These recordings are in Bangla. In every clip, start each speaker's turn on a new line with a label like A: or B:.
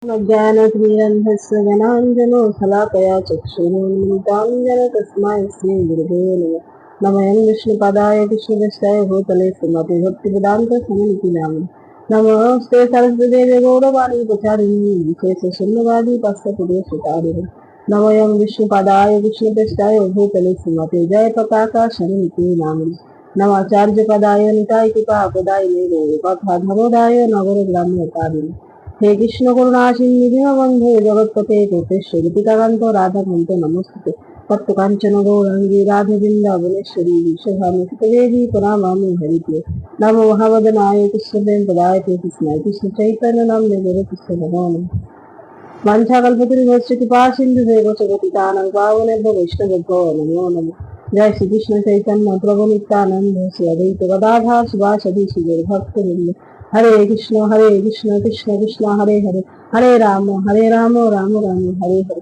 A: ज्ञानतिमिरन्धस्य ज्ञानाञ्जनो शलाकया चक्षुरुन्मिलितं तस्मै श्रीगुरुवे नमः। नमः विष्णुपदाय कृष्णदृष्टाय भूतले श्रीमते भक्तिवेदान्तस्वामिनिति नामिने। नमस्ते सरस्वतीदेवे गौरवाणी प्रचारिणी विशेषशून्यवादी पाश्चात्यदेशतारिणे। नमः विष्णुपदाय कृष्णदृष्टाय भूतले श्रीमते जयपताकाशनिति नामिने। नमाचार्यपदाय निताय कृपापदाय कथा धमोदाय नगरग्राम्यतारिणे। हे कृष्ण करुणा सिंधु दीनबंधु जगत्पते गोपेश्वरी गीताकांत राधाकांत नमस्ते तप्त कांचन गौरांगी राधे वृंदावनेश्वरी विश्वभानु सुतदेवी प्रणामामि हरिप्रिय नमो महावदनाय कृष्ण प्रेम पदाय कृष्णाय कृष्ण चैतन्य नामने गुरु कृष्ण नमो नमः। वाञ्छाकल्पतरुभ्यश्च कृपा सिंधु देवचगतितानं पावनेभ्यो वैष्णवेभ्यो नमो नमः। जय श्री कृष्ण चैतन्य प्रभु नित्यानंद श्री अद्वैत गदाधर शिवासदि श्री भक्तवृंद हरे कृष्ण कृष्ण कृष्ण हरे हरे हरे राम राम राम हरे हरे।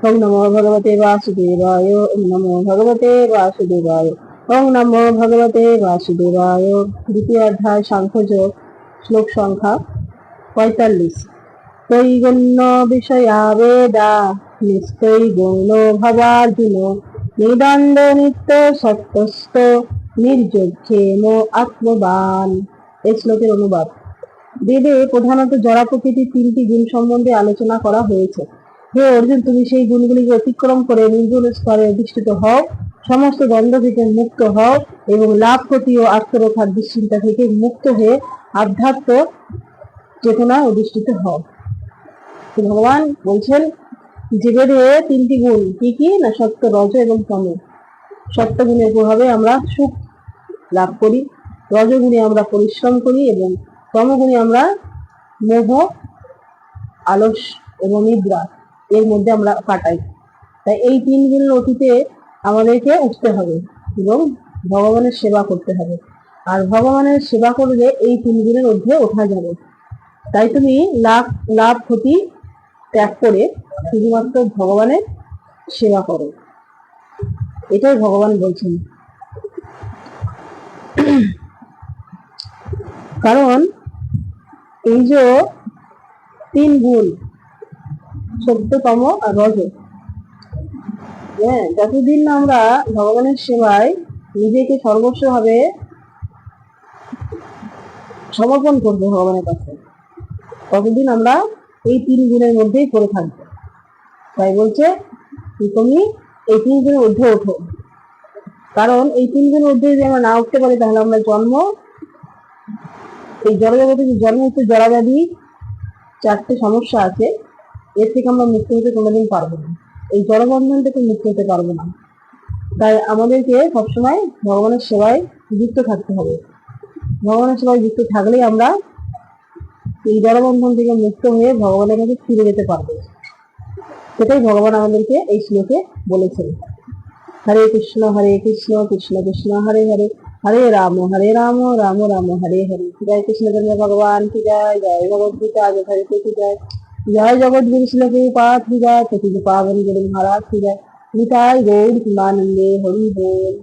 A: ओम नमो भगवते वासुदेवाय ओम नमो भगवते वासुदेवाय ओम नमो भगवते वासुदेवाय। द्वितीय अध्याय सांख्ययोग श्लोक संख्या 45। त्रैगुण्य विषया वेदा निस्त्रैगुण्यो भवार्जुनो निदान्द नित्य सत्यस्थ निर्যোগ্যেন আত্মবান। এই শ্লোকের অনুবাদ। বেদে প্রধানত জড়া প্রকৃতির তিনটি গুণ সম্বন্ধে আলোচনা করা হয়েছে। হে অর্জুন, তুমি সেই গুণগুলিকে অতিক্রম করে নির্গুণ স্তরে অধিষ্ঠিত হও, সমস্ত দ্বন্দ্ব থেকে মুক্ত হও এবং লাভ ক্ষতি ও আত্মরক্ষার দুশ্চিন্তা থেকে মুক্ত হয়ে আধ্যাত্ম চেতনায় অধিষ্ঠিত হও। ভগবান বলছেন যে বেদে তিনটি গুণ কি কি না, সত্য, রজ এবং তম। সত্য গুণের প্রভাবে আমরা সুখ লাভ করি, রজগুণে আমরা পরিশ্রম করি এবং তমগুণে আমরা মোহ, আলস এবং নিদ্রা এর মধ্যে আমরা কাটাই। তাই এই তিন গুণের অতীতে আমাদেরকে উঠতে হবে এবং ভগবানের সেবা করতে হবে। আর ভগবানের সেবা করলে এই তিন গুণের ঊর্ধ্বে ওঠা যাবে। তাই তুমি লাভ ক্ষতি ত্যাগ করে শুধুমাত্র ভগবানের সেবা করো, এটাই ভগবান বলছেন। কারণ এই যে তিন গুণ সত্যতম আর রজ, যতদিন আমরা ভগবানের সেবায় নিজেকে সর্বস্বভাবে সমর্পণ করবো ভগবানের কাছে, ততদিন আমরা এই তিন গুণের মধ্যেই পড়ে থাকবো। তাই বলছে তুমি এই তিন গুণের ঊর্ধ্বে ওঠো। কারণ এই তিন গুণের ঊর্ধ্বে যদি আমরা না উঠতে পারি তাহলে আমরা এই জড়জগতে জন্ম হচ্ছে জড়াব্যাধি চারটে সমস্যা আছে, এর থেকে আমরা মুক্ত হতে কোনোদিন পারবো না, এই জড়বন্ধন থেকে মুক্ত হতে পারবো না। তাই আমাদেরকে সবসময় ভগবানের সেবায় যুক্ত থাকতে হবে। ভগবানের সেবায় যুক্ত থাকলেই আমরা এই জড়বন্ধন থেকে মুক্ত হয়ে ভগবানের কাছে ফিরে যেতে পারবো। সেটাই ভগবান আমাদেরকে এই শ্লোকে বলেছেন। হরে কৃষ্ণ কৃষ্ণ কৃষ্ণ হরে হরে হরে রাম রাম রাম হরে হরে। জয় কৃষ্ণ ভগবান কি জয়। জয় ভগবদ গীতা যথারীতি কি জয়। জয় জগৎগুরু শ্রীল প্রভুপাদ কি জয়। পতিত পাবন গুরু মহারাজ কি জয়। নিতাই গৌর প্রেমানন্দে হরি बोल।